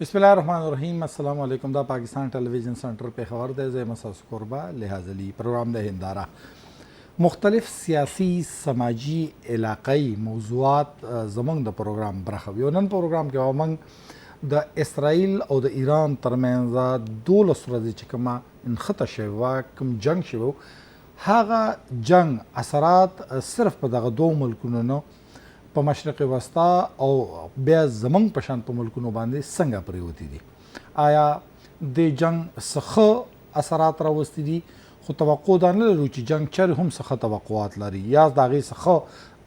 बिस्मिल्लाहिर्रहमानिर्रहीम अस्सलाम वालेकुम। दा पाकिस्तान टेलीविजन सेंटर पे खबर दे ज़े मसास कुरबा लिहाजली प्रोग्राम दे हिंदारा मुख्तलिफ सियासी समाजी इलाकाई मौजूआत ज़मंग द प्रोग्राम बरखब योनन प्रोग्राम के वमंग द इसराइल और द ईरान तरमेंजा 12 ورځې چې کومه انخته شوه کوم جنگ شوه هغه جنگ اثرات صرف په دغه دوه ملکونو نه په مشرق وسطا او بیا زمنګ په شان په ملکونو باندې څنګه پریوتی دي. آیا د جنگ څخه اثرات راوستي دي؟ خو توقع دا نه لرو چې جنگ چر هم څخه توقعات لري یا د هغې څخه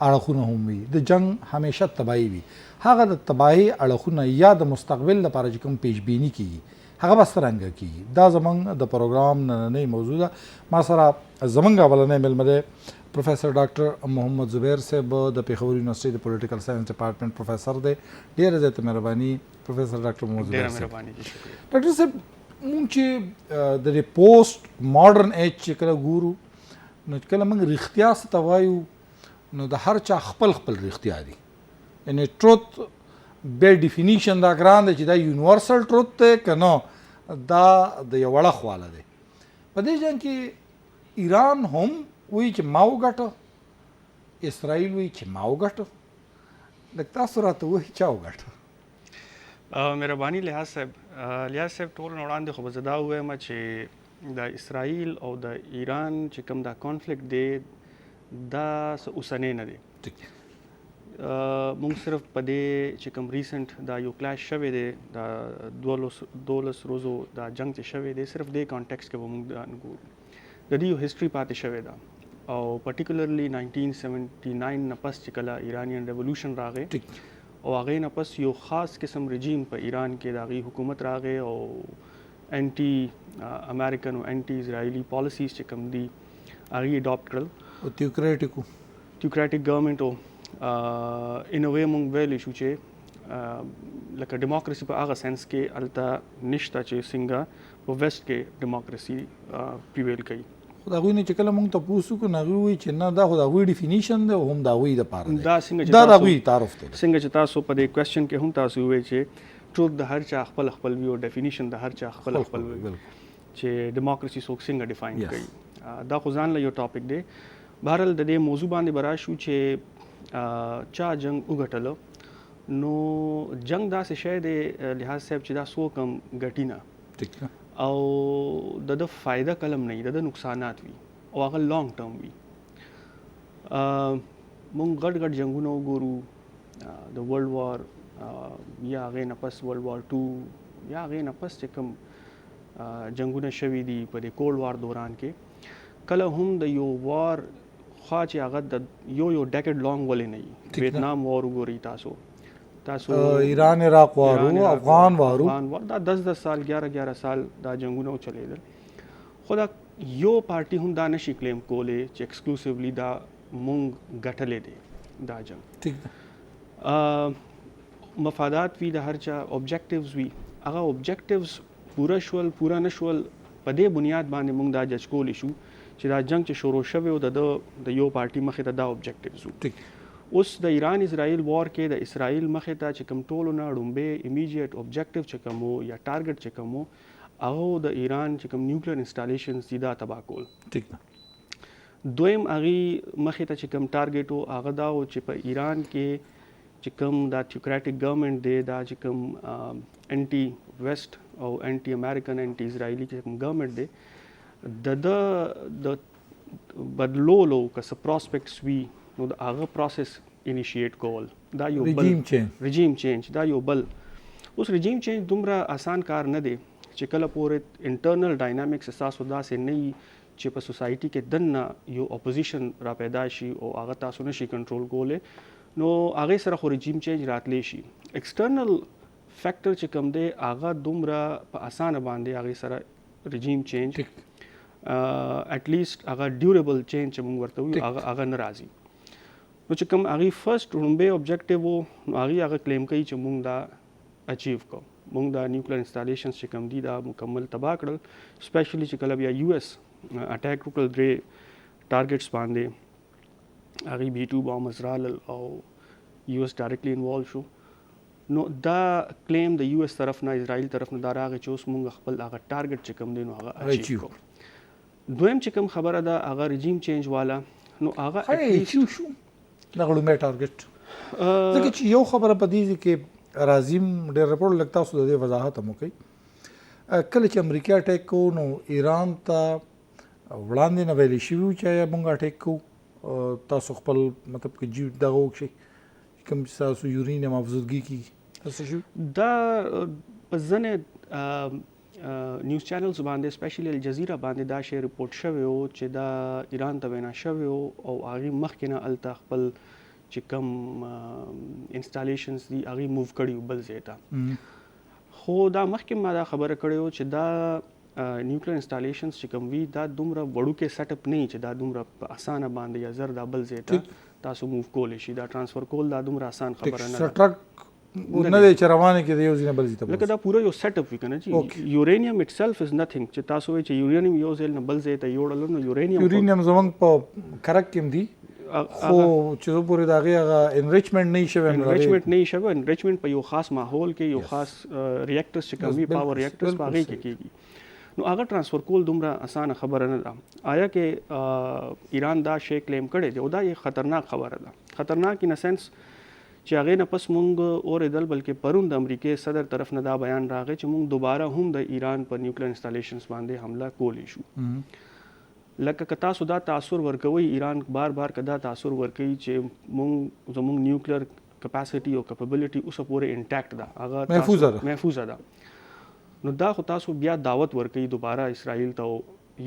اړخونه هم وي. د جنگ همیشه تباهي وي. هغه د تباهي اړخونه یا د مستقبل لپاره چې کوم پیشبیني کیږي هغه به څرنګه کیږي. دا زمونږ د پروګرام نننۍ موضوع ده. ما سره زمونږ اولنی میلمه دی پروفیسر ډاکټر محمد زبیر صاحب د پېښور یونیورسټۍ د پولیټیکل ساینس ډپارټمنټ پروفیسر دی. ډېره زیاته مهرباني پروفیسر ډاکټر محمد زبیر صاحب. ډاکټر صاحب مونږ چې د دې پوسټ ماډرن ایج چې کله ګورو نو کله موږ رښتیا څه ته وایو نو د هر چا خپل خپل رښتیا دي. یعنې ټروت بیا ډیفینیشن دا ګران دی چې دا یونیورسل ټروت دی که نه دا د یو وړه خواله دی. په دې جنګ کې ایران هم وایي چې ما وګټه، اسرائیل وایي چې ما وګټه. لږ تاسو راته وایي چا وګټه؟ مهرباني لیاز صاحب ټول نه وړاندې خو به زه دا ووایم چې د اسرائیل او د ایران چې کوم دا کانفلیکټ دی دا څه اوسنی نه دی. مونږ صرف په دې چې کوم ریسنټ دا یو کلاش شوی دی دا 12 ورځو دا جنګ چې شوی دی صرف دې کانټیکسټ کې به مونږ ګورو. د دې یو هسټري پاتې شوی ده او پرټیکولرلی 1979 نه پس چې کله ایرانین ریولوشن راغی او هغې نه پس یو خاص قسم رژیم په ایران کې د هغې حکومت راغی او انټي امریکن او انټي اسرائیلي پالیسیز چې کوم دي هغې اډاپټ کړل او تیوکریټک ګورنمنټ او ان ا وی مونږ ویلی شو چې لکه ډیموکراسي په هغه سینس کې هلته نشته چې څنګه په ویسټ کې ډیموکراسي پریویل کوي. خو د هغوی نه چې کله مونږ تپوس وکړو نو هغوی وایي چې نه دا خو د هغوی ډیفینیشن دی او هم د هغوی دپاره دی. دا د هغوی تعارف دی. څنګه چې تاسو په دې کوېسچن کې هم تاسو ووایئ چې ټروت د هر چا خپل خپل وي او ډیفینیشن د هر چا خپل خپل وي چې ډیموکراسي څوک څنګه ډیفاین کوي. دا خو ځان له یو ټاپک دی. بهرحال د دې موضوع باندې به راشو چې چا جنگ وګټله نو جنگ داسې شی دی لحاظ صاحب چې دا څوک هم ګټي نه او د فایده کلم نه وي، د نقصانات وي او هغه لانګ ټرم وي. مونږ غټ غټ جنګونه وګورو د ورلډ وار یا هغې نه پس ورلډ وار 2 یا هغې نه پس چې کوم جنګونه شوي دي په دې کولډ وار دوران کې کله هم د یو وار خوا چې هغه د یو ډیکډ لانګ ولې نه وي. ویتنام وار وګورئ تاسو ایران عراق وارو افغان وارو دا 10 سال 11 سال دا جنګونه چلیدل. خو دا یو پارټي هم دا نشي کلیم کولی چې ایکسکلوسیولی دا مونږ ګټلې دی دا جنګ. ٹھیک ده. مفادات وي د هر چا، اوبجیکټیوز وي، هغه اوبجیکټیوز پوره شول پوره نشول په دې بنیاد باندې مونږ دا جج کولی شو چې دا جنگ چې شروع شوی و د یو پارټي مخې ته دا اوبجیکټیوز وو. اوس د ایران اسرائیل وار کې د اسرائیل مخې ته چې کوم ټولو نه ړومبی امیجیټ اوبجیکټیو چې کوم و یا ټارګټ چې کوم و هغه د ایران چې کوم نیوکلیر انسټالیشنز دي دا تباه کول. ٹھیک ده. دویم هغې مخې ته چې کوم ټارګټ و هغه دا و چې په ایران کې چې کوم دا تیوکریټک ګورنمنټ دی دا چې کوم انټي ویسټ او انټي امریکن انټي اسرائیلي چې کوم ګورنمنټ دی د بدلولو که څه پراسپیکټس وي نو د هغه پروسس انیشیټ کول دا یو بل رژیم چینج دا یو بل. اوس رژیم چینج دومره آسان کار نه دی چې کله پورې انټرنل ډاینامیکس ستاسو داسې نه وي چې په سوسایټي کې دننه یو اپوزیشن را پیدا شي او هغه تاسو نشي کنټرول کولی نو هغې سره خو رژیم چینج راتلی شي. ایکسټرنل فیکټر چې کوم دی هغه دومره په اسانه باندې هغې سره رژیم چینج اټلیسټ هغه ډیوریبل چینج چې موږ ورته وایو هغه نه راځي. نو چې کوم هغې فرسټ ړومبی اوبجیکټیو و نو هغې هغه کلیم کوي چې موږ دا اچیو کړو، موږ دا نیوکلیر انسټالیشنز چې کوم دي دا مکمل تباه کړل. سپیشلی چې کله بیا یو ایس اټیک وکړل 3 ټارګټس باندې هغې B2 بامز رالل او یو ایس ډایرکټلی انوالو شو نو دا کلیم د یو اس طرف نه اسرائیل طرف نه دا راغی چې اوس مونږ خپل هغه ټارګټ چې کوم دی نو هغه اچیو کو. دویم چې کوم خبره ده هغه رژیم چینج والا نو هغه اچیو شو دغه لومړی ټارګټ. ځکه چې یو خبره په دې کې راځیم ډېر رپورټ لګتا اوس د دې وضاحت هم وکړي. کله چې امریکا اټیک کو نو ایران ته وړاندې نه ویلی شوي چې مونږ اټیک کو تاسو خپل مطلب کې جیو دغه وکړئ کوم چې تاسو یورینیم افزودګي کیږي تاسو شو دا په ځنې نیوز چینلز باندې سپیشلی الجزیره باندې دا شی ریپورټ شوی و چې دا ایران ته وینا شوی و او هغې مخکې نه هلته خپل چې کوم انسټالیشنز دي هغې موو کړي بل ځای ته. خو دا مخکې ما دا خبره کړې وه چې دا نیوکلیر انسټالیشنز چې کوم وي دا دومره وړوکی سیټ اپ نه وي چې دا دومره په اسانه باندې یا زر دا بل ځای ته تاسو موو کولی شي. دا ټرانسفر کول دا دومره اسان خبره نه ده. نه دی چې روانه کې د یو ځای نه بل ځای ته لکه دا پوره یو سیټ اپ وي که نه چې یورینیم اټ سیلف از نثینګ چې تاسو وایئ چې یورینیم یو ځای نه بل ځای ته یوړلو نو یورینیم زموږ په کرک کې هم دي خو چې زه پورې د هغې هغه انریچمنټ نه وي شوی انریچمنټ په یو خاص ماحول کې یو خاص ریاکټرز چې کوم وي پاور ریاکټرز په هغې کې کېږي نو هغه ټرانسفر کول دومره اسانه خبره نه ده. آیا کې ایران دا شی کلیم کړی دی او دا یو خطرناک خبره ده. خطرناک ان سنس چې هغې نه پس مونږ اورېدل بلکې پرون د امریکې صدر طرف نه دا بیان راغی چې مونږ دوباره هم د ایران په نیوکلیر انسټالیشنز باندې حمله کولی شو. لکه که تاسو دا تاثر ورکوئ ایران بار بار که دا تاثر ورکوي چې مونږ زمونږ نیوکلیر کپاسټي او کیپبلیټي اوسه پورې انټیکټ ده هغه محفوظه ده نو دا خو تاسو بیا دعوت ورکوي دوباره اسرائیل ته او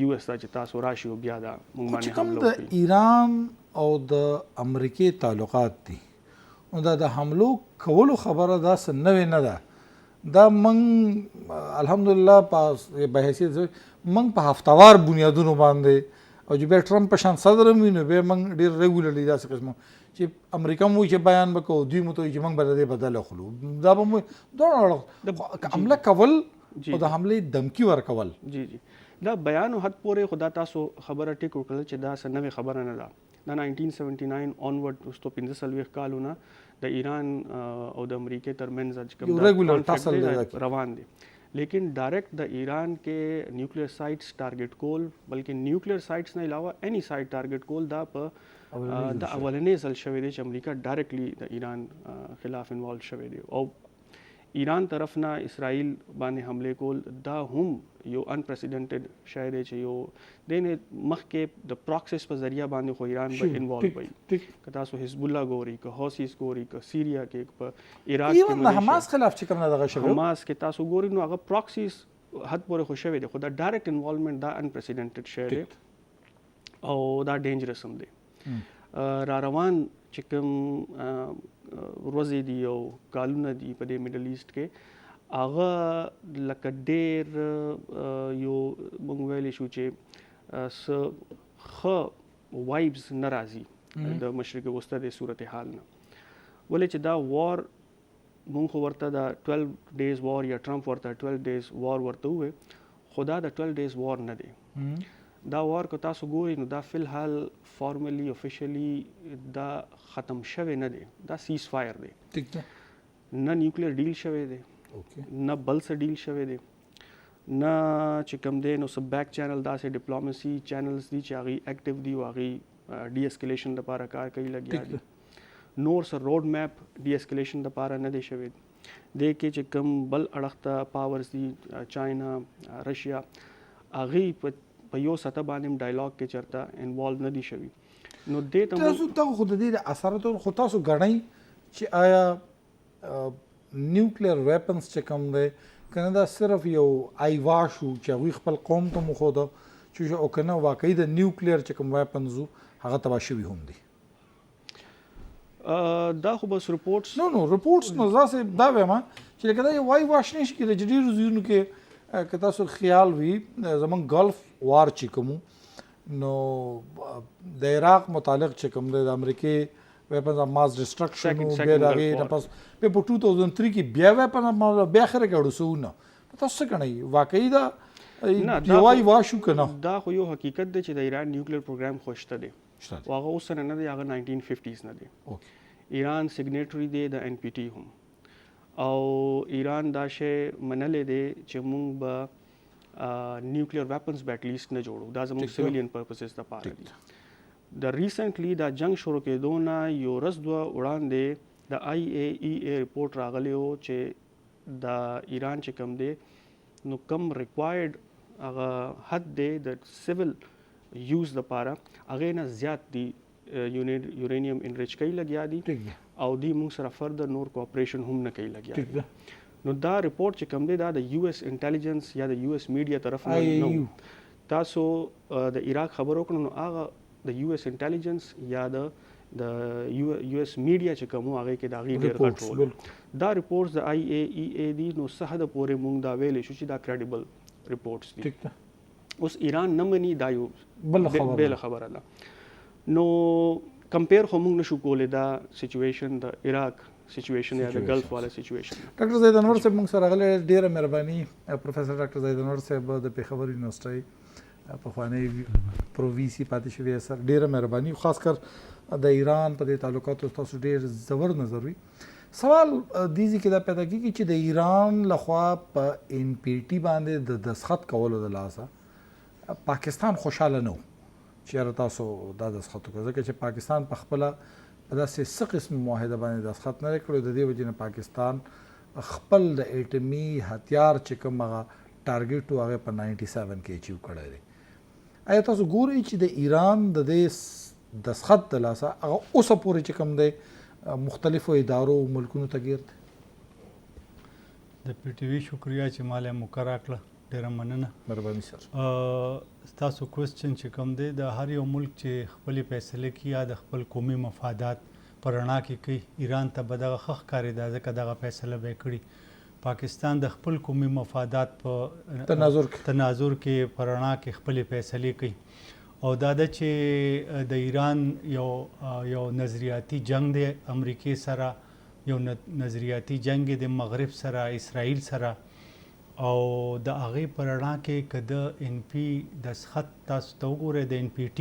یو اس ته چې تاسو راشي او بیا دا مونږ باندې حمله وکړي. د ایران او د امریکې تعلقات دي نو دا د حملو کولو خبره داسې نوې نه ده. دا موږ الحمدلله په بحیثیت موږ په هفتوار بنیادونو باندې او چې بیا ټرمپ په شان صدر هم وي نو بیا موږ ډېر ریګولرلی داسې قسمه چې امریکا مو چې بیان به کوو دوی مو ته وایي چې موږ به د دې بدل اخلو. دا به مو دواړه اړخ حمله کول او د حملې دمکي ورکول. جی دا بیان حد پورې خو دا تاسو خبره ټیک وکړل چې دا څه نوې خبره نه ده. دا 1979 اونورډ وروسته 15 کالونه د ایران او د امریکې ترمنځ چې کوم روان دي لیکن ډایرکټ د ایران کې نیوکلیر سایټس ټارګټ کول بلکې نیوکلیر سایټس نه علاوه اني سایټ ټارګټ کول دا په د اولنې ځل شوی دی چې امریکا ډایرکټلی د ایران خلاف انوالو شوی دی او ایران طرف نه اسرائیل باندې حمله کول دا هم یو انپریسیډنټډ شی دی چې یو د مخکې د پراکسس په ذریعہ باندې خو ایران به انوالو وي که تاسو حزب الله ګوري که حوثیز ګوري که سیریا کې په عراق کې ایون حماس خلاف چې کوم نه دغه شوی حماس کې تاسو ګوري نو هغه پراکسیز حد پورې خو شوی دی خو دا ډایرکټ انوالومنت دا انپریسیډنټډ شی دی او دا ډینجرس هم دی. را روان چې کوم ورځې دي او کالونه دي په دې میډل ایسټ کې هغه لکه ډېر یو موږ ویلی شو چې څه ښه وایبز نه راځي د مشرق وسطه د صورتحال نه ولې چې دا وار مونږ خو ورته د 12 ډیز وار یا ټرمپ ورته 12 ډیز وار ورته ووایي خو دا د 12 ډیز وار نه دی. دا وار که تاسو ګورئ نو دا فی الحال فارملی افیشلی دا ختم شوی نه دی. دا سیز فایر دی. نه نیوکلیر ډیل شوی دی نه بل څه ډیل شوی دی نه چې کوم دی نو څه بیک چینل داسې ډپلوماسي چینلز دي چې هغوی ایکټیو دي او هغوی ډي اسکلیشن دپاره کار کوي لګیا دي. نور څه روډ میپ ډي اسکلیشن دپاره نه دی شوی دی کې چې کوم بل اړخ ته پاورز دي چاینا رشیا هغوی په یو سطح باندې هم ډایلاګ کې چېرته انوالو نه دي شوي نو دې ته تاسو ته خو د دې د اثراتو خو تاسو ګڼئ چې آیا نیوکلیر ویپنز چې کوم دی که نه دا صرف یو ایوا شو چې هغوی خپل قوم ته مښوده چې او که نه واقعي د نیوکلیر چې کوم ویپنز وو هغه تباه شوي هم دي. دا خو بس رپورټس نو رپورټس نو داسې دا وایم چې لکه دا یو ایوا شنه شي چې د ډېرو ځایونو کې که تاسو خیال وي زمونږ گلف وار چې کوم نو د عراق متعلق چې کوم دی د امریکې ویپنز اف ماس ډسټرکشن بیا د هغې نه پس بیا په 2003 کې بیا ویپن بیا اخره کې اړوسوونه تاسو څه ګڼئ واقعي دا یو ایوا شو که نه؟ دا خو یو حقیقت دی چې د ایران نیوکلیر پروګرام خو شته دی او هغه اوس نه دی هغه 1950s نه دی. ایران سیګنیټري دی د NPT هم او ایران دا شی منلې دی چې موږ به نیوکلیر ویپنز به اټلیسټ نه جوړو، دا زموږ سیویلین پرپسز دپاره دي. د ریسنټلی دا جنگ شروع کېدو نه یو ورځ دوه وړاندې د IAEA رپورټ راغلی و چې د ایران چې کوم دی نو کم ریکوایرډ هغه حد دی د سیول یوز دپاره هغې نه زیات دی یورینیم انریچ کوي لګیا دي او دی موږ سره فردر نور کوآپریشن هم نه کوي لګیا دي. نو دا رپورټ چې کوم دی دا د US انټیلیجنس یا د US میډیا طرف نه نو تاسو د عراق خبر وکړو نو هغه د US انټیلیجنس یا د US میډیا چې کوم هغه کې دا غي ډیر غټ رول دا رپورټس د IAEA دي نو څه حد پورې موږ دا ویلې شو چې دا کریډیبل رپورټس دي. اوس ایران نه مني دا یو بل خبره ده. نو کمپیر خو موږ نشو کولای دا سچویشن د عراق سچویشن یا د ګلف والا سچویشن. ډاکټر زید انور صاحب موږ سره غلې ډیره مهرباني. پروفیسور ډاکټر زید انور صاحب د پیښور یونیورسيټي پخوانی پرو وی سی پاتې شوی سر ډیره مهرباني، خاص کر د ایران په دې تعلقاتو تاسو ډیر زور نظر وي. سوال دیږي کې دا پیدا کیږي چې د ایران لخوا په NPT باندې د دسخط کولو د لاسه پاکستان خوشاله نه و چې تاسو دا دسخط وکړه، ځکه چې پاکستان په خپل په داسې څه قسم معاهده باندې دسخط نه کړو. د دې وجې نه پاکستان خپل د اټمي هتیار چې کوم هغه ټارګټ هغه په 97 کې اچیو کړی دی. آیا تاسو ګورئ چې د ایران د دې دسخط د لاسه هغه اوسه پورې چې کوم دی مختلفو ادارو او ملکونو ته ګیر دی؟ د PTV شکریا چې مال مقرره کړه، ډیره مننه. مهرباني سر. تاسو کوېسچن چې کوم دی د هر یو ملک چې خپلې فیصلې کوي یا د خپل قومي مفادات په رڼا کې کوي، ایران ته به دغه ښه ښکارېده ځکه دغه فیصله به یې کړي. پاکستان د خپل قومي مفادات په تناظر کې په رڼا کې خپلې فیصلې کوي. او دا ده چې د ایران یو نظریاتي جنگ دی امریکې سره، یو نظریاتي جنگ د مغرب سره، اسرائیل سره، او د هغې په رڼا کې که د NP دسخط تاسو ته وګورئ، د NPT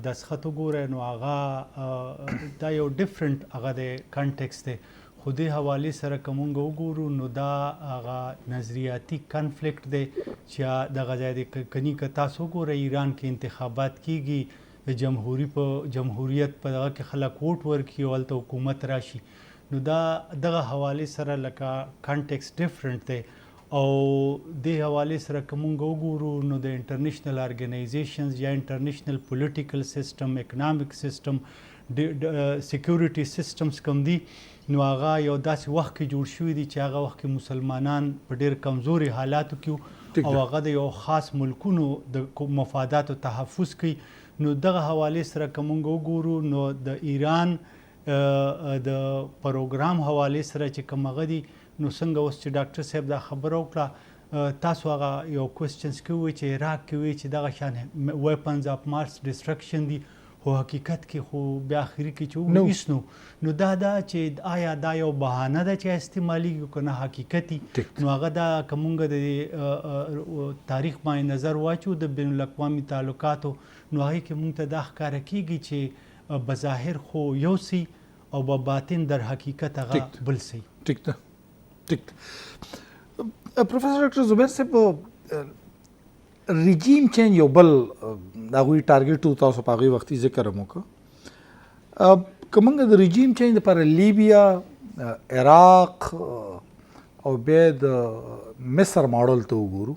دسخط وګورئ نو هغه دا یو ډفرنټ هغه د کنټیکس دی. خو دې حوالې سره که مونږ وګورو نو دا هغه نظریاتي کنفلیکټ دی چې دغه ځای دی. کني که تاسو وګورئ ایران کې انتخابات کیږي، د جمهوریت په دغه کې خلک ووټ ورکړي او هلته حکومت راشي، نو دا دغه حوالې سره لکه کنټیکس ډفرنټ دی. او دې حوالې سره که مونږ وګورو نو د انټرنیشنل ارګنایزیشنز یا انټرنیشنل پولیټیکل سیسټم، اکنامک سیسټم، سیکورټي سیسټمز کوم دي نو هغه یو داسې وخت کې جوړ شوي دي چې هغه وخت کې مسلمانان په ډېر کمزوري حالاتو کې او هغه د یو خاص ملکونو د مفاداتو تحفظ کوي. نو دغه حوالې سره که مونږ وګورو نو د ایران د پروګرام حوالې سره چې کوم هغه دي نو څنګه اوس چې ډاکټر صاحب دا خبره وکړه، تاسو هغه یو کوېسچنز کې ووایي چې عراق کې وایي چې دغه شان ویپنز آف ماس ډسټرکشن دي، خو حقیقت کې خو بیا اخري کې چې وګورو هیڅ نو دا چې آیا دا یو بهانه ده چې استعمالیږي که نه حقیقتي. نو هغه دا که مونږ د تاریخ باندې نظر واچو د بین الاقوامي تعلقاتو نو هغې کې مونږ ته دا ښکاره کېږي چې بظاهر خو یو سی او په باطن در حقیقت هغه بل سی. ټیک ده. پروفیسور ډاکټر زبیر صاحب ریجیم چینج یو بل هغوی ټارګټ تاسو په هغې وختي ذکر هم وکړه. که موږ د ریجیم چینج دپاره لیبیا، عراق او بیا د مصر ماډل ته وګورو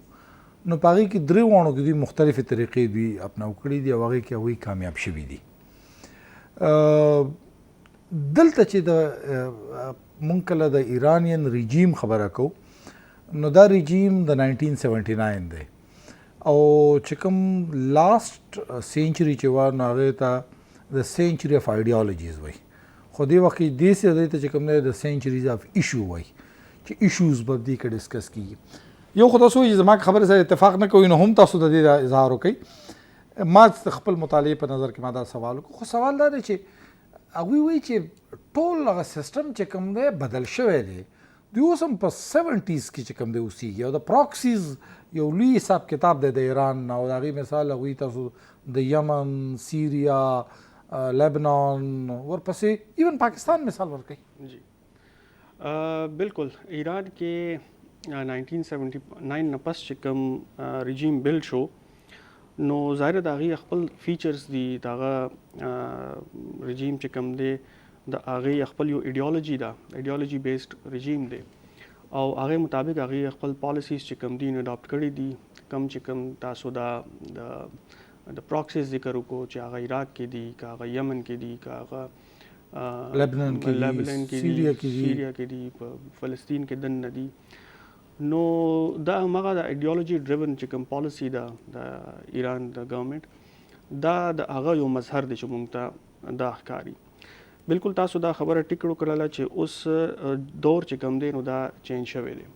نو په هغې کې درې واړو کې دوی مختلفې طریقې دوی اپناو کړي دي او هغې کې هغوی کامیاب شوي دي. دلته چې د مونږ کله د ایرانین ریجیم خبره کوو نو دا ریجیم د 1979 دی او چې کوم لاست سینچري چې وه نو هغې ته د سینچري اف آیډیالوجیز وایي، خو دې وخت کې دې سې ته چې کوم دی د سینچریز اف ایشو وایي چې ایشوز به دې کې ډسکس کېږي. یو خو تاسو وایي چې زما خبرې سره اتفاق نه کوئ نو هم تاسو د دې اظهار وکړئ. ما خپل مطالعې په نظر کې ما دا سوال وکړو، خو سوال دا دی چې هغوی وایي چې ټول هغه سیسټم چې کوم دی بدل شوی دی، دوی اوس هم په 70s کې چې کوم دی اوسېږي او د پراکسیز یو لوی حساب کتاب دی د ایران نه او د هغې مثال هغوی تاسو د یمن، سیریا، لبنان ورپسې ایون پاکستان مثال ورکوي. جی बिल्कुल ایران کې 1979 نه پس چې کوم رژیم بلډ شو نو ظاهر د هغې خپل فیچرز دي د هغه رژیم چې کوم دی د هغې خپل یو ایډیالوجي ده ایډیالوجي بیسډ رژیم دی او هغې مطابق هغې خپل پالیسیز چې کوم دي اډاپټ کړي دي کوم چې کوم تاسو د پراکسیز ذکر وکړو چې هغه عراق کې دي که هغه یمن کې دي که هغه لبنان کې دي سیریا کې دي په فلسطین کې دننه دي نو دا همغه د ایډیالوجي ډریون چې کوم پالیسي ده د ایران د ګورنمنټ دا د هغه یو مظهر دی چې موږ ته دا ښکاري بالکل تاسو دا خبره ټیک وکړله چې اوس دور چې کوم دی نو دا چینج شوی دی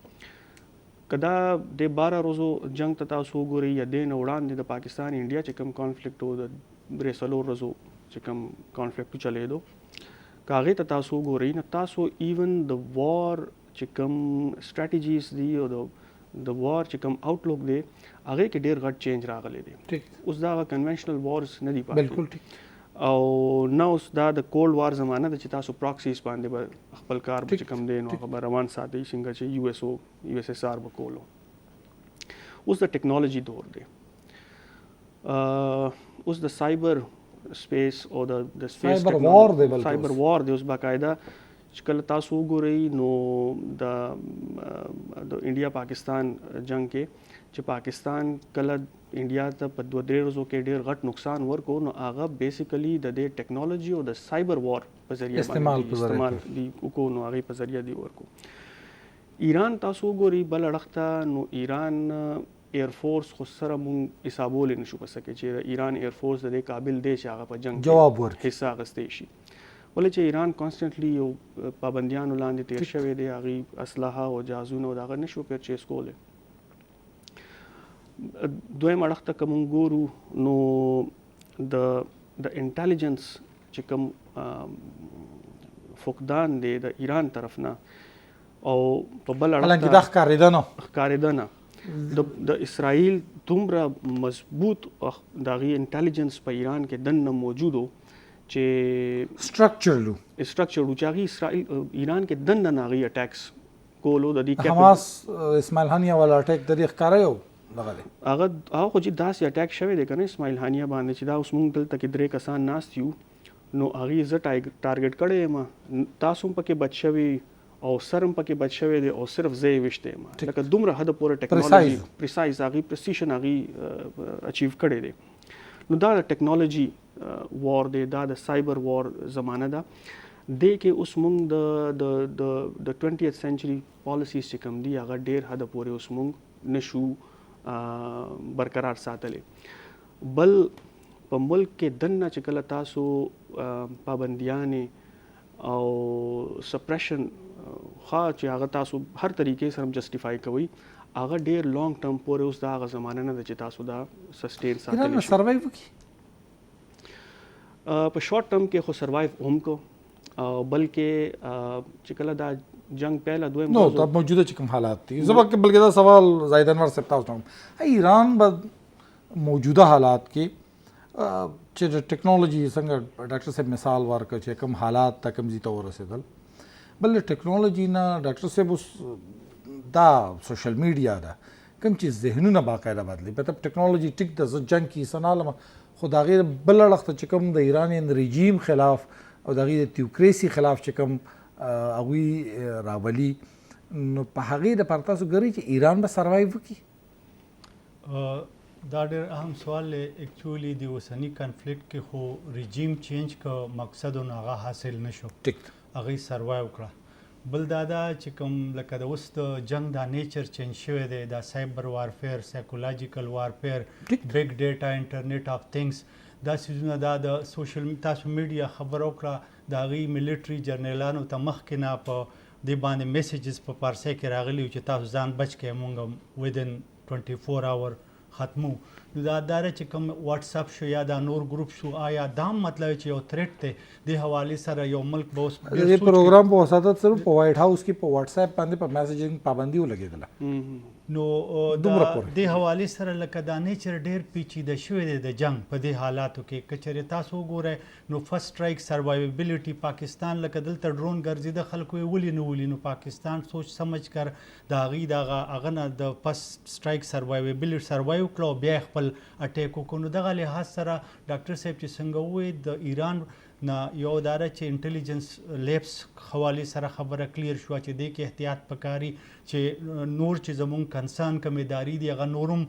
که دا د 12 روزو جنگ ته تاسو وګورئ یا دې نه وړاندې د پاکستان انډیا چې کوم کانفلیکټ و د 3 روزو چې کوم کانفلیکټ چلېدو که هغې ته تاسو وګورئ نو تاسو ایون د وار چې کوم سټریټیجیز دي او د وار چې کوم آوټلک دی هغې کې ډېر غټ چینج راغلی دی اوس دا هغه کنونشنل وارز نه دي بالکل ټیک او نه اوس دا د کولډ وار زمانه ده چې تاسو پراکسیز باندې به خپل کار چې کوم دی نو هغه به روان ساتئ څنګه چې یو اس اس آر به کولو اوس د ټیکنالوژي دور دی اوس د سایبر سپیس او د سپیس سایبر وار دی اوس باقاعده چې کله تاسو وګورئ نو د انډیا پاکستان جنگ کې چې پاکستان کله انډیا ته په 2-3 ورځو کې ډېر غټ نقصان ورکو نو هغه بیسیکلی د دې ټیکنالوژي او د سایبر وار په ذریعہ استعمال دی وکړو نو هغې په ذریعہ دی ورکو ایران تاسو وګورئ بل اړخ ته نو ایران ایرفورس خو سره مونږ حسابولی نشو په سکه چې ایران ایرفورس د دې قابل دی چې هغه په جنګ جواب ورکړي حصه اخیستی شي ولې چې ایران کانسټنټلی یو پابندیانو لاندې تیر شوی دی هغې اسلحه او جهازونه او د هغه نشو پرچیز کولی دویم اړخ ته که مونږ ګورو نو د انټیلیجنس چې کوم فقدان دی د ایران طرف نه او په بل اړخ ته ښکارېده نه د اسرائیل دومره مضبوط د هغې انټیلیجنس په ایران کې دننه موجود و چې سټرکچرډ و چې هغې اسرائیل ایران کې دننه نه هغې اټیکس کولو د دې حماس اسماعیل هانیه والا اټیک د دې ښکاره یو هغه خو چې داسې اټیک شوی دی که نه اسماعیل هانیه باندې چې دا اوس مونږ دلته کې 3 کسان ناست یو نو هغې زه ټارګټ کړی یم تاسو هم پکې بچ شوي او سر هم پکې بچ شوی دی او صرف زه یې ویشتی یم لکه دومره حده پورې ټیکنالوژي پریسایز هغې پرسیشن هغې اچیو کړی دی نو دا د ټیکنالوژي وار دی دا د سایبر وار زمانه ده دې کې اوس مونږ د 20th سنچري پالیسیز چې کوم دي هغه ډېر حده پورې اوس مونږ نشو برقرار ساتلی بل په ملک کې دننه چې کله تاسو پابندیانې او سپریشن چې هغه تاسو هر طریقې سره جسټیفای کوئ هغه ډېر لانګ ټرم پورې اوس دا هغه زمانه نه ده چې تاسو دا سسټین ساتلی شئ سروایو وکړي په شارټ ټرم کې خو سروایو هم کو بلکې چې کله دا جنگ پیله دویم نو دا موجوده چې کوم حالات دي زه بلکې دا سوال زاهد انور صاحب تاسو ته ایران به موجوده حالات کې چې د ټیکنالوژي څنګه ډاکټر صاحب مثال ورکړ چې کوم حالات ته کوم ځای ته ورسېدل بل د ټیکنالوژي نه ډاکټر صاحب اوس دا سوشل میډیا ده کوم چې ذهنونه باقاعده بدلي مطلب ټیکنالوژي ټیک ده زه جنګ کې سنالم خو د هغې بل اړخ ته چې کوم د ایرانین رژیم خلاف او د هغې د تیوکریسي خلاف چې کوم هغوی راولي نو په هغې دپاره تاسو ګورئ چې ایران به سروایو وکړي دا ډېر اهم سوال دی اکچولی د اوسني کنفلیکټ کې خو رژیم چینج که مقصد نو هغه حاصل نشو هغې سروایو کړه بل دا ده چې کوم لکه د اوس د جنګ دا نیچر چینج شوی دی دا سایبر وارفیر سایکولوژیکل وارفیر بیگ ډیټا انټرنیټ آف تھنګس دا سیزونه دا د سوشل تاسو میډیا خبر وکړه د هغې ملیټري جرنیلانو ته مخکې نه په دې باندې میسیجز په پارسۍ کې راغلي چې تاسو ځان بچ کړئ مونږ ودن 24 اور ختمو نو دا داره چې کوم واتساپ شو یا دا نور ګروپ شو آیا دا مطلب چې یو تھریټ دی د حوالې سره یو ملک به اوس د پروګرام په وساتت سره په وایټ هاوس کې په واتساپ باندې په میسیجینګ پابندي ولګېدله نو دومره پورې. د حوالې سره لکه دا نیچر ډیر پیچیده شوی دی د جنگ په دې حالاتو کې که چېرې تاسو وګورئ نو فرست سټرایک سروایویبلیټي پاکستان لکه دلته ډرون ګرځېده خلکو یې ولې نه ولي نو پاکستان سوچ سمجھ کر د هغې هغه نه د فرست سټرایک سروایویبلیټي سروایو کړه او بیا یې خپل اټیک وکړو نو دغه لحاظ سره ډاکټر صاحب چې څنګه ووایي د ایران نه یو اداره چې انټیلیجنس لیبس حوالې سره خبره کلیر شوه چې دې کې احتیاط پکاري چې نور چې زمونږ کنسرن کمیداري دي هغه نورم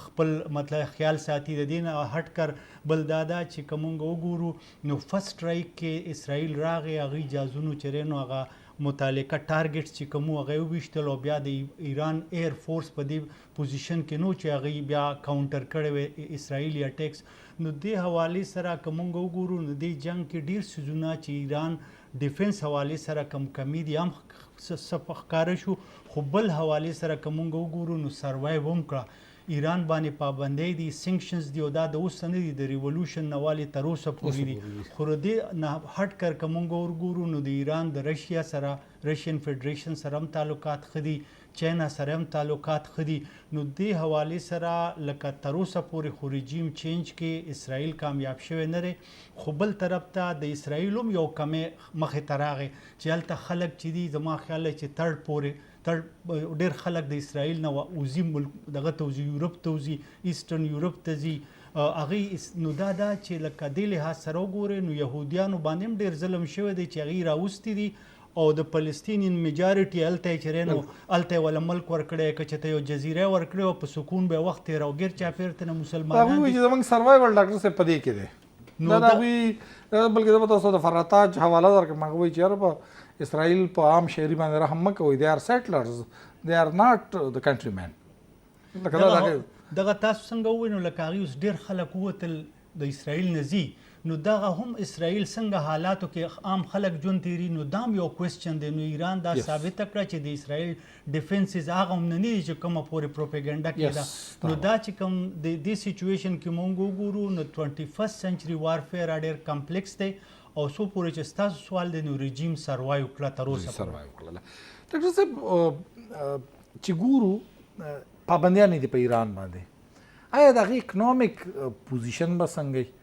خپل مطلب خیال ساتي د دې نه هټ کر بل دا ده چې که مونږ وګورو نو فرست سټرایک کې اسرائیل راغی هغې جازونو چې دی نو هغه متعلقه ټارګټس چې کوم هغه یې وویشتل او بیا د ایران ایر فورس په دې پوزیشن کې نو چې هغې بیا کاونټر کړی وی اسرائیلي اټیکس نو دې حوالې سره که مونږ وګورو نو دې جنګ کې ډېر څیزونه چې ایران ډیفنس حوالې سره کمی دي هم ښکاره شو خو بل حوالې سره که مونږ وګورو نو سروایو هم کړه ایران باندې پابندۍ دي سینکشنز دي او دا د اوس نه دي د ریولوشن نه والې تر اوسه پورې دي خو د دې نه هټ کر که مونږ وګورو نو د ایران د رشیا سره رشین فیډریشن سره هم تعلقات ښه دي چاینا سره هم تعلقات ښه دي نو دې حوالې سره لکه تر اوسه پورې خو رژیم چینج کې اسرائیل کامیاب شوی نه دی خو بل طرف ته د اسرائیل هم یو کمې مخې ته راغی چې هلته خلک چې دي زما خیال دی چې تړ پورې ډېر خلک د اسرائیل نه وځي ملک دغه ته وځي یورپ ته وځي ایسټرن یورپ ته ځي هغې نو دا چې لکه دې لحاظ سره وګورئ نو یهودیانو باندې هم ډېر ظلم شوی دی چې هغې راوستي دي او د فلسطینین میجارټي هلته یې چې نو هلته یې وله ملک ورکړی که چېرته یو جزیره ورکړی او په سکون به یې وخت تېره او ګیر چاپېر ته نه مسلمانان هغوی چې زموږ سروایول ډاکټر صاحب په دې کې دی نو دا د هغوی بلکې زه به تاسو د فراتاج حواله درکړم هغه وایي چې یاره په اسرائیل په عام شهري باندې رحم مه کوئ they are settlers they are not the countrymen دغه تاسو څنګه ووایئ نو لکه هغې اوس ډېر خلک ووتل د اسرائیل نه ځي نو دغه هم اسرائیل څنګه حالاتو کې عام خلک ژوند تیري نو دا هم یو کوېسچن دی نو ایران دا ثابته کړه چې د اسرائیل ډیفنسز هغه هم نه دي چې کومه پورې پروپیګنډه کې ده نو دا چې کوم د دې سچویشن کې مونږ وګورو نو 21 سنچري وارفیر ډېر کمپلیکس دی او څو پورې چې ستاسو سوال دی نو رژیم سروایو کړه تر اوسه سروایو کړله ډاکټر صاحب چې ګورو پابندیانې دي په ایران باندې آیا د هغې اکنامک پوزیشن به څنګه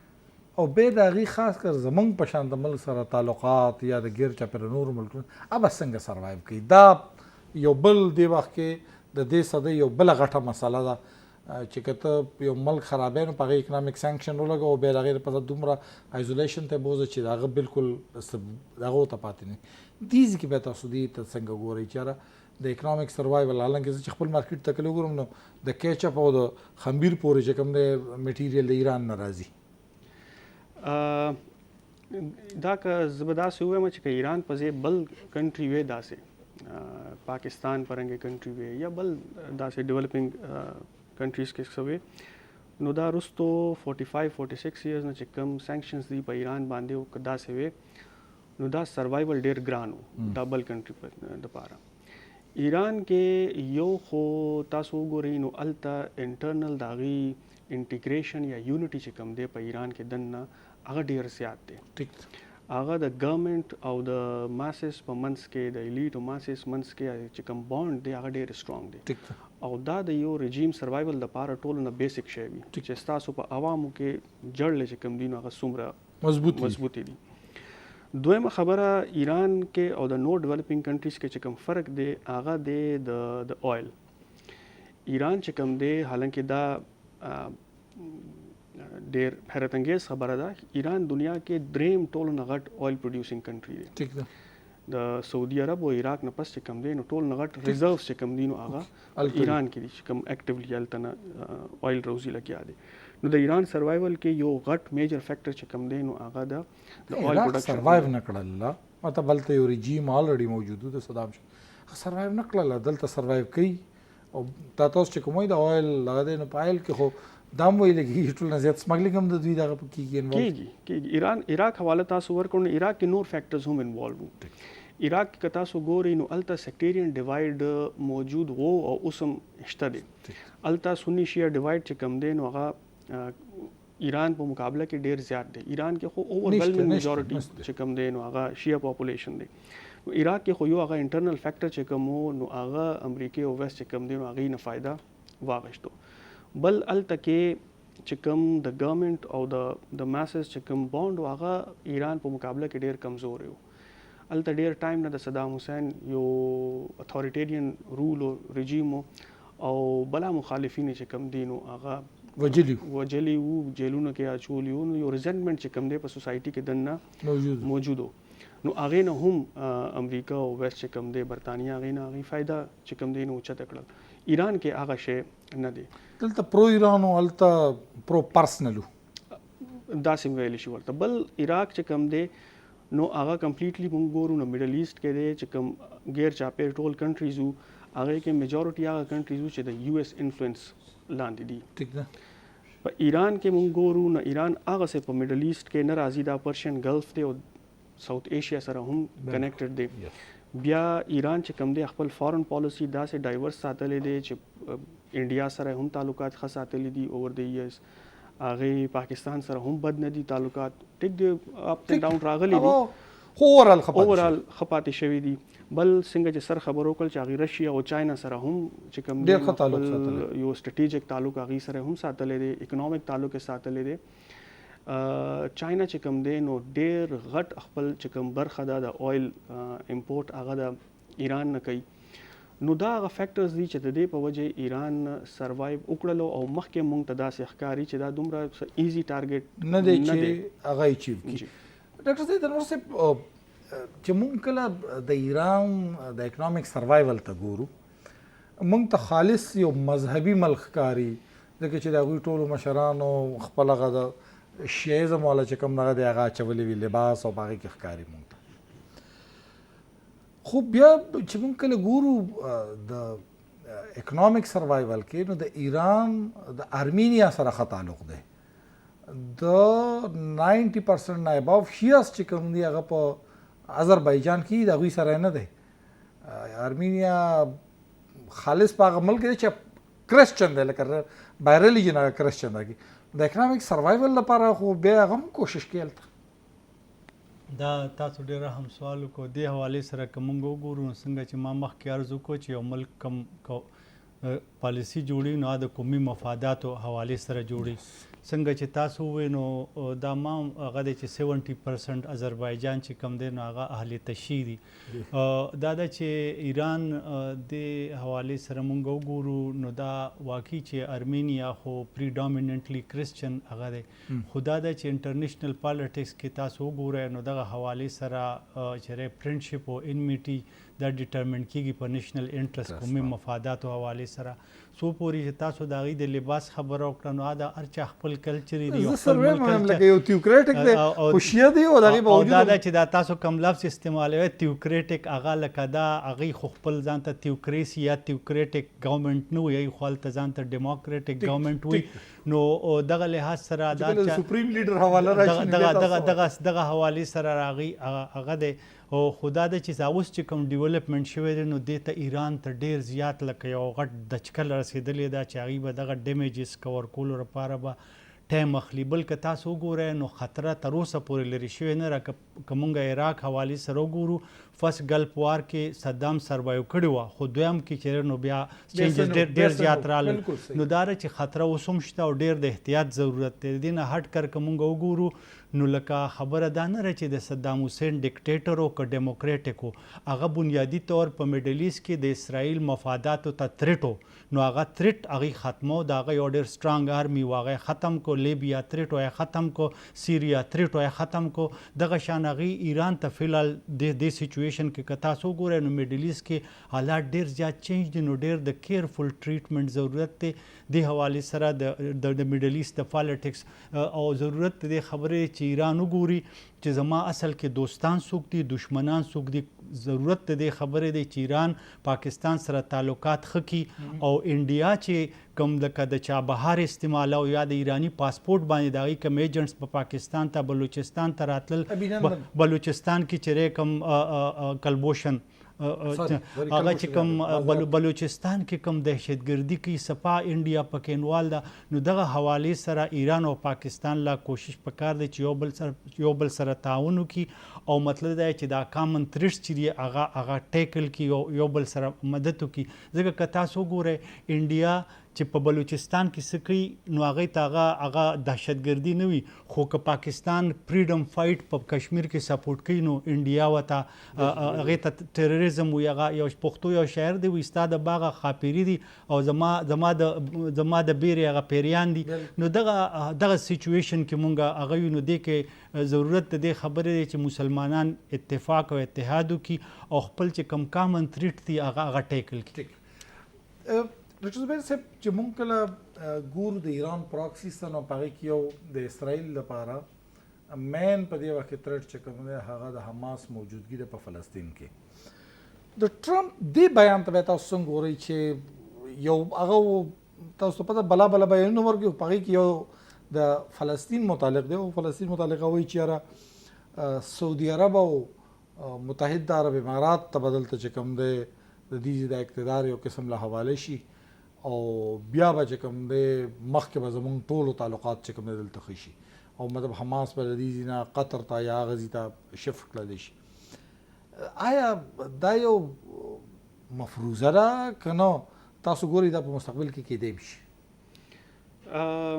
او بیا د هغې خاص کر زمونږ په شان د ملک سره تعلقات یا د ګیر چاپېره نورو ملکونو هغه څنګه سروایو کوي دا یو بل دې وخت کې د دې صدۍ یو بله غټه مسله ده چې که ته یو ملک خرابوي نو په هغې اکنامک سانکشن ولګوه او بیا د هغې دپاسه دومره ایزولیشن ته بوځه چې د هغه بالکل هغو ته پاتې نه دې ځای کې بیا تاسو دې ته څنګه ګورئ چې یاره د اکنامک سروایول حالانکې زه چې خپل مارکیټ ته کله وګورم نو د کیچپ او د خمبیر پورې چې کوم دی میټیریل د ایران نه راځي دا که زه به داسې ووایم چې که ایران په ځای بل کنټري وی داسې پاکستان پرنګې کنټري وی یا بل داسې ډیولپینګ کنټریز کې څه وی نو دا وروستو 45-46 ایرز نه چې کوم سینکشنز دي په ایران باندې او که داسې وی نو دا سروایول ډېر ګران و دا بل کنټري دپاره ایران کې یو خو تاسو وګورئ نو هلته انټرنل د هغې انټیګریشن یا یونټي چې کوم دی په ایران کې دننه هغه ډېر زیات دی هغه د ګورنمنټ او د ماسس په منځ کې د الیټ او ماسس منځ کې چې کوم بانډ دی هغه ډېر سټرونګ دی او دا د یو رژیم سروایول دپاره ټولو نه بیسک شی وي چې ستاسو په عوامو کې جړلې چې کوم دي نو هغه څومره مضبوطې دي دویمه خبره ایران کې او د نور ډیولپینګ کنټریز کې چې کوم فرق دی هغه دی د اویل ایران چې کوم دی حالانکه دا ډېر حیرت انګیز خبره ده ایران دنیا کې دریم ټولو نه غټ اویل پروډیوسینګ کنټري دی ټیک ده د سعودي عرب او عراق نه پس چې کوم دی نو ټول نه غټ ریزروز چې کوم دي نو هغه ایران کې دي چې کوم اکټیولی هلته نه اویل روزي لګیا دی نو د ایران سروایول کې یو غټ میجر فیکټر چې کوم دی نو هغه د اویل پروډکشن سروایو نه کړل مطلب هلته یو رژیم آلریډي موجود د صدام سروایو نه کړل دلته سروایو کوي او دا تاسو چې کوم د اویل هغه دی نو په اویل کې خو دا هم ویل کېږي ټول نه زیات سمګلینګ هم د دوی دغه کېږي ایران عراق حواله تاسو ورکړو نو عراق کې نور فیکټرز هم انوالو وو عراق کې که تاسو ګورئ نو هلته سیکټیرین ډیوایډ موجود و او اوس هم شته دی هلته سني شیعه ډیوایډ چې کوم دی نو هغه ایران په مقابله کې ډېر زیات دی ایران کې خو اوورولمنګ میجورټي چې کوم دی نو هغه شیعه پاپولیشن دی عراق کې خو یو هغه انټرنل فیکټر چې کوم نو هغه امریکا او ویسٹ چې کوم دی نو هغه نه فائدہ واغشتو. بل الته کې چې کوم د ګورنمنت او د ماسز چې کوم بوند هغه ایران په مقابله کې ډیر کمزور یو. الته ډیر ټایم نه د صدام حسین یو اتھارټیرین رول او رژیم او بلا مخالفین چې کوم دي نو هغه وجلی وو جیلونو کې اچولی وو. نو یو ریزنټمنت چې کوم دی په سوسایټي کې دنه موجودو. نو هغه نه هم امریکا او ویسٹ چې کوم دی برتانیا هغه نه هغه فائدہ چې کوم دی نو چته کړل. ایران کې هغه شی نه دی. دلته پرو ایران او الته پرو پرسنلو داسې ویل شي ورته. بل عراق چې کوم دی نو هغه کمپلیټلی مونږ ګورو نو میډل ایسٹ کې دی چې کوم غیر چاپیر ټول کنټریز وو هغه کې میجورټي هغه کنټریز وو چې د یو اس انفلوئنس لاندې دي. ٹھیک ده. په ایران کې مونږ ګورو نو ایران هغه څه په میډل ایسٹ کې نه راځي دا پرشین ګلف دی او ساوث ایشیا سره هم کنیکټډ دی. بیا ایران چې کوم دی خپل فارن پالیسی داسې ډایورس ساتلې دی چې انډیا سره هم تعلقات ښه ساتلي دي اوور د ایرز. هغه پاکستان سره هم بد نه دي تعلقات. ټیک دی اپ اینډ ډاون راغلي دي خو اورال خپاتې شوي دي. بل څنګه چې سر خبرو کول چې هغه رشیا او چاینا سره هم چې کوم ډیر ښه تعلق ساتل یو سټریټیجیک تعلق هغه سره هم ساتلې دي. اکونومیک تعلق ساتلې دي. چاینا چې کوم دی نو ډیر غټ خپل چې کوم برخه ده د اویل امپورټ هغه د ایران نه کوي. نو دا هغه فیکټرز دي چې د دې په وجه ایران سروایو وکړلو او مخکې مونږ ته داسې ښکاري چې دا دومره ایزي ټارګټ نه دی چې هغه اچیو کړي. ډاکټر صاحب نور څه چې مونږ کله د ایران د اکونومیک سروایول ته ګورو مونږ ته خالص یو مذهبي ملک ښکاري ځکه چې د هغوی ټولو مشرانو خپل هغه د شیعیزم والا چې کوم دغه دی هغه اچولی وي لباس او په هغې کې ښکاري مونږ ته. خو بیا چې مونږ کله ګورو د اکنامک سروایول کې نو د ایران د ارمینیا سره ښه تعلق دی. د 90% نه اباو شیعس چې کوم دی هغه په اذربایجان کې د هغوی سره نه دی. ارمینیا خالص په هغه ملک دی چې کرسچن دی لکه بای ریلیجن هغه کرسچن دی. د اکنامک سروایول لپاره خو بیا هغه هم کوشش کیل ته. دا تاسو ډېر هم سوال وکړو. دې حوالې سره که موږ وګورو څنګه چې ما مخکې عرض وکړو چې یو ملک کم پالیسي جوړي نو د قومي مفاداتو حوالې سره جوړي. څنګه چې تاسو ووایئ نو دا ما هغه دی چې 70% اذربایجان چې کم دی نو هغه اهل تشیع دي. دا ده چې ایران د حوالې سره مونږ وګورو نو دا واقعي چې ارمینیا خو پریډامیننټلی کرسچن هغه دی. خو دا ده چې انټرنیشنل پالیټکس کې تاسو وګورئ نو دغه حوالې سره چې فرینډشپ او انمیټي دا ډیټرمنټ کیږي په نیشنل انټرست قومي مفاداتو حوالې سره. څو پورې چې تاسو د هغوی د لباس خبره وکړه نو دا هر چا خپل کلچر دی. یو تیوکریټک دی خو شیعه دی او د هغې باوجود دا ده چې دا تاسو کوم لفظ استعمالوئ تیوکریټک هغه لکه دا هغوی خو خپل ځان ته تیوکریسي یا تیوکریټک ګورنمنټ نه وایي خو هلته ځان ته ډیموکریټک ګورنمنټ وایي. نو دغه لحاظ سره دا سپریم لیډر حواله راشي دغه حوالې سره هغوی هغه دی. او خدا ده چې اوس چې کوم ډیولپمنټ شوی دی نو دې ته ایران ته ډیر زیات لکه یو غټ دچکل رسېدلی ده چې هغوی به دغه ډیمیجز کور کولو لپاره به ټایم اخلي. بلکې تاسو وګورئ نو خطره تر اوسه پورې لرې شوې نه ده. که موږ عراق حوالې سره وګورو فرست گلف وار کې صدام سروایو کړې وه خو دویم کې چې نو بیا چینجز ډېر زیات رالل. نو دا ده چې خطره اوس هم شته او ډېر د احتیاط ضرورت دی. د دې نه هټ کر که موږ وګورو نو لکه خبره دا نه ده چې د صدام حسین ډیکټیټر او که ډیموکریټک و هغه بنیادي طور په میډل ایسټ کې د اسرائیل مفاداتو ته تریټ و نو هغه تریټ هغوی ختمو. د هغه یو ډېر سټرانګ آرمي و هغه ختم کو. لیبیا تریټ وایي ختم کو. سیریا تریټ وایي ختم کو. دغه شان هغوی ایران ته فلحال د سچویشن کې که تاسو وګورئ نو میډل ایسټ کې حالات ډېر زیات چینج دي. نو ډېر د کیرفل ټریټمنټ ضرورت دی دې حوالې سره د میډل ایسټ د پالیټکس او ضرورت د دې خبرې چې ایران وګوري چې زما اصل کې دوستان څوک دي دشمنان څوک دي. ضرورت د دې خبرې دی چې ایران پاکستان سره تعلقات ښه کړي او انډیا چې کوم لکه د چابهار استعمال او یا د ایرانی پاسپورټ باندې د هغوی کوم ایجنټس په پاکستان ته بلوچستان ته راتلل. بلوچستان کې چې کوم کلبوشن هغه چې کوم بلوچستان کې کوم دهشتګردي کوي سپا انډیا پکې انوال ده نو دغه حوالې سره ایران او پاکستان لا کوشش پکار دی چې یو بل سره تعاون وکړي او مطلب دا چې دا کامن تھریټس چې دی هغه ټیکل کړي یو بل سره مدد وکړي ځکه که تاسو ګورئ انډیا چې په بلوچستان کې څه کوي نو هغې ته هغه دهشتګردي نه وي خو که پاکستان فریډم فایټ په کشمیر کې سپورټ کوي نو انډیا ورته هغې ته ټیرریزم وي هغه یو پښتو یو شاعر دی وایي ستا د باغه خاپیري دي او زما د بیرې هغه پیریان دي نو دغه سیچویشن کې مونږ هغه یو نو دې کې ضرورت د دې خبرې دی چې مسلمانان اتفاق او اتحاد وکړي او خپل چې کم کامن تھریټ دي هغه ټیکل کړي. ډاکټر زبیر صاحب چې مونږ کله ګورو د ایران پراکسی ته نو په هغې کې یو د اسرائیل لپاره مین په دې وخت کې تھریټ چې کوم دی هغه د حماس موجودګي ده په فلسطین کې. د ټرمپ دې بیان ته بیا تاسو څنګه ګورئ چې یو هغه تاسو ته پته بلا بیانونه ورکړي په هغې کې یو د فلسطین متعلق دی او فلسطین متعلق وایي چې یاره سعودي عرب او متحده عرب امارات ته بدل ته چې کوم دی د دې د اقتدار یو قسم له حواله شي او بیا به چې کوم دی مخکې به زمونږ ټولو تعلقات چې کوم دی دلته ښه شي او مطلب حماس به د دې نه قطر ته یا هغه ځای ته شفټ کړلی شي. آیا دا یو مفروضه ده که نه تاسو ګورئ دا په مستقبل کې کیدی شي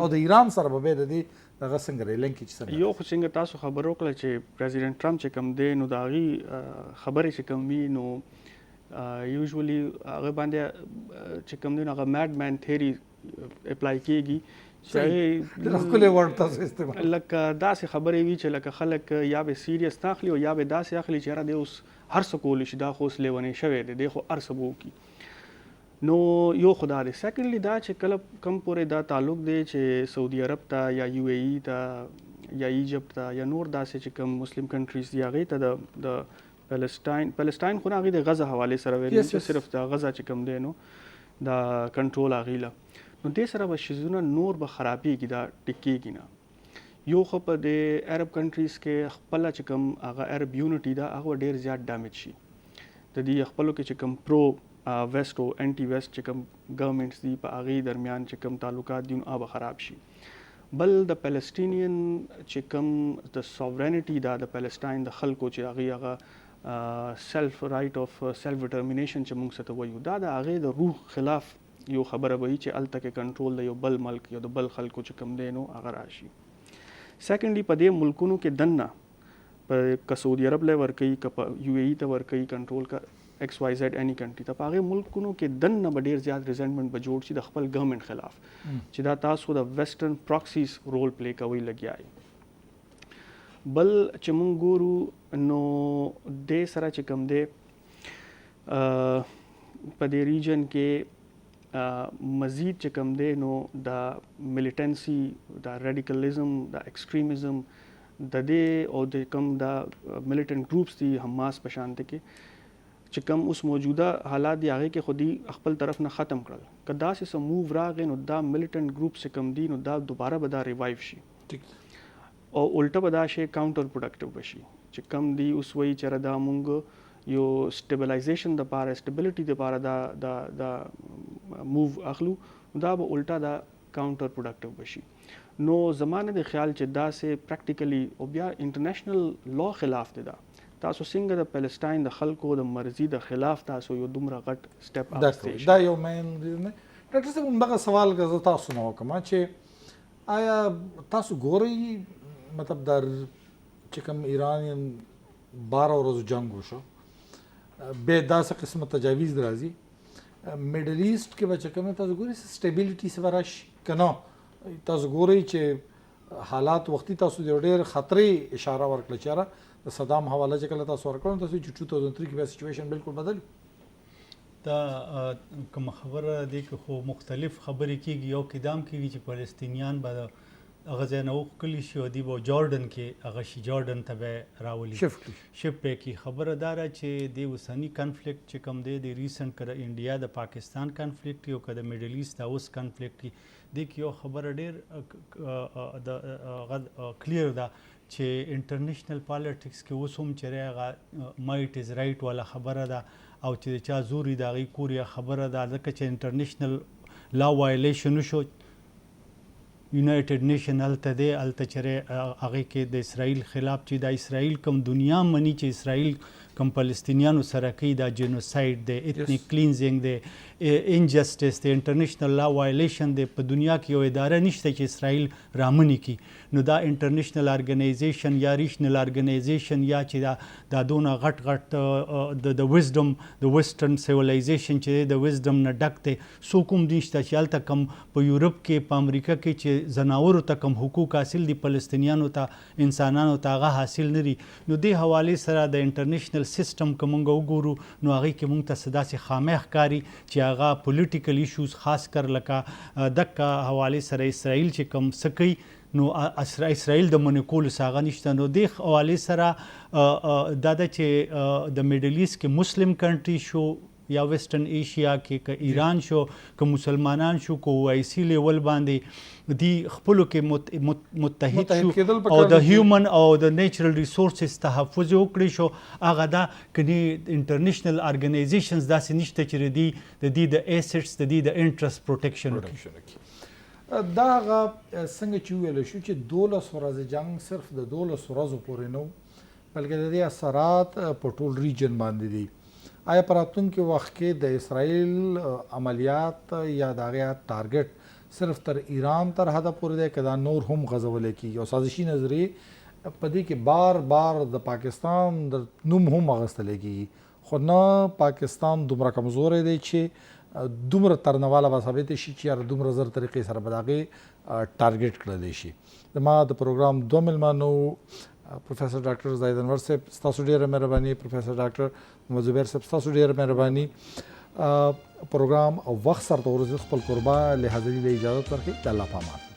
او د ایران سره به بیا د دې دغه څنګه ریلنګ کې چې څنګه یو خو څنګه تاسو خبر وکړه چې پریزیډنټ ټرمپ چې کوم دی نو د هغې خبرې چې کوم وي نو یوزولي هغه باندې چې کوم دی نو هغه میډ مین تھیري اپلای کېږي چې ښکلی ورډ تاسو استعمال لکه داسې خبرې وي چې لکه خلک یا به سیریس نه اخلي او یا به داسې اخلي چې یاره دی اوس هر څه کولی شي دا خو اوس لیونی شوی دی دی خو هر څه به وکړي. نو یو خو دا دی. سیکنډلی دا چې کله کم پورې دا تعلق دی چې سعودي عرب ته یا یو اے ای ته یا ایجپت ته یا نور داسې چې کوم مسلم کنټریز دي هغې ته د فلسطین خو نه هغې د غزه حوالې سره ویل چې صرف د غزه چې کوم دی نو دا کنټرول هغې له نو دې سره به شیزونه نور به خرابېږي دا ټیکېږي نه. یو خو په د عرب کنټریز کې خپله چې کوم هغه عرب یونټي ده هغه ډېر زیات ډیمیج شي د دې خپلو کې چې کوم پرو ویسټ او انټي ویسټ چې کوم ګورمنټس دي په هغې درمیان چې کوم تعلقات دي نو هغه به خراب شي. بل د فلسطینین چې کوم د سوورنټي ده د فلسطین د خلکو چې هغې سیلف رایټ اف سیلف ډیټرمینیشن چې موږ څه ته وایو دا د هغې د روح خلاف یو خبره به وي چې هلته کې کنټرول د یو بل ملک یا د بل خلکو چې کوم دی نو هغه راشي. سیکنډلی په دې ملکونو کې دننه په که سعودي عرب لی ورکوي که په یو اے ای ته ورکوي کنټرول که ایکس وائی زیډ اني کنټري ته په هغې ملکونو کې دننه به ډېر زیات ریزنټمنټ به جوړ شي د خپل ګورمنټ خلاف چې دا تاسو د ویسټرن پراکسیز رول پلی کوئ لګیا یې. بل چې مونږ ګورو نو دې سره چې کوم دی په دې ریجن کې مزید چې کوم دی نو دا ملیټنسي دا ریډیکلزم دا ایکسټریمزم د دې او د کوم دا ملیټنټ ګروپس دي حماس په شانته کې چې کوم اوس موجوده حالات دي هغې کې خو دوی خپل طرف نه ختم کړل. که داسې څه موو راغی نو دا ملیټنټ ګروپس چې کوم دي نو دا دوباره به دا ریوایو شي او الټه به دا شی کاونټر پروډکټیو بشي چې کم دی اوس وایي چې دا مونږ یو سټیبلایزیشن دپاره سټیبلیټي دپاره دا موو اخلو دا به الټه دا کاونټر پروډکټیو بشي. نو زما نه دی خیال چې داسې پریکټیکلی او بیا انټرنیشنل لا خلاف دی دا تاسو څنګه د فلسطین د خلکو د مرضي د خلاف تاسو یو دومره غټ سټیپ اخیستی دا یو مین ریزن. ډاکټر صاحب همدغه سوال زه تاسو نه وکړم چې آیا تاسو ګورئ مطلب در چې کوم ایران 12 ورځو جنګ وشو به داسې قسمه تجاویز راځي میډل ایسټ کې به چې کوم تاسو ګورئ سټیبیلیټي څه به راشي که نه تاسو ګورئ چې حالات وختي تاسو د ډېر خطرې اشاره ورکړه چې یاره د صدام حواله چې کله تاسو ورکړو تاسو چې 2003 کې بیا سچویشن بالکل بدل دا کوم خبره دی که خو مختلف خبرې کېږي یو کدام کېږي چې فلسطینیان به هغه ځای نه وښکلي شي او دوی به جارډن کې هغه شي جارډن ته به راولي شفټ به کړي. خبره دا ده چې د اوسني کنفلیکټ چې کوم دی د ریسنټ که د انډیا د پاکستان کنفلیکټ یو که د میډل ایسټ د اوس کنفلیکټ دې کې یو خبره ډېر کلیر ده چې انټرنیشنل پالیټکس کې اوس هم چې هغه مایټ از رایټ والا خبره ده او چې د چا زور د هغې کور یا خبره ده ځکه چې انټرنیشنل لا وایلیشن وشو یونایټډ نیشن هلته دی هلته چې هغې کې د اسرائیل خلاف چې دا اسرائیل کوم دنیا مني چې اسرائیل کوم فلسطینیانو سره کوي دا جینوساید دی ایتنیک کلینزینګ دی انجسټس دی انټرنیشنل لا وایلیشن دی په دنیا کې یو اداره نشته چې اسرائیل رامنې کړي نو دا انټرنیشنل ارګنایزیشن یا ریشنل ارګنایزیشن یا چې دا دونه غټ د وزډم د ویسټرن سیویلایزیشن چې د وزډم نه ډک دی څوک هم نشته چې هلته کوم په یورپ کې په امریکا کې چې زناورو ته کوم حقوق حاصل دي فلسطینیانو ته انسانانو ته هغه حاصل نه دي نو دې حوالې سره د انټرنیشنل سیسټم که موږ وګورو نو هغې کې موږ ته څه داسې خامې ښکاري چې هغه پولیټیکل ایشوز خاص کر لکه دغه حوالې سره اسرائیل چې کوم څه کوي نو اسرائیل د منې کولو څه هغه نشته نو دې حوالې سره دا ده چې د میډل ایسټ کې مسلم کنټري شو یا ویسټرن ایشیا کې که ایران شو که مسلمانان شو که OIC لیول باندې دی خپلو کې متحد شو او د هیومن او د نیچرل ریسورسز تحفظ وکړي شو هغه دا کني انټرنیشنل ارګنایزیشنز داسې نشته چې د دې د ایسټس د دې د انټرست پروټیکشن وکړي دا هغه څنګه چې ویل شو چې 12 ورځې جنگ صرف د 12 ورځو پورې نه بلکې د دې اثرات په ټول ریجن باندې دي آیا په راتلونکي وخت کې د اسرائیل عملیات یا د هغې ټارګټ صرف تر ایران تر حده پورې دی که دا نور هم غځولی کېږي او سازشي نظریې په دې کې بار بار د پاکستان د نوم هم اخیستلی کېږي خو نه پاکستان دومره کمزوری دی چې دومره ترنواله به ثابته شي چې یاره دومره زر طریقې سره به د هغې ټارګټ کړلی شي زما د پروګرام دوه میلمانو پروفیسر ډاکټر زاهد انور صاحب ستاسو ډېره مهرباني پروفیسر ډاکټر محمد زبیر صاحب ستاسو ډېره مهرباني پروګرام او وخت سره ته ورځې خپل قربا له حاضري له اجازه ورکړئ د الله په امان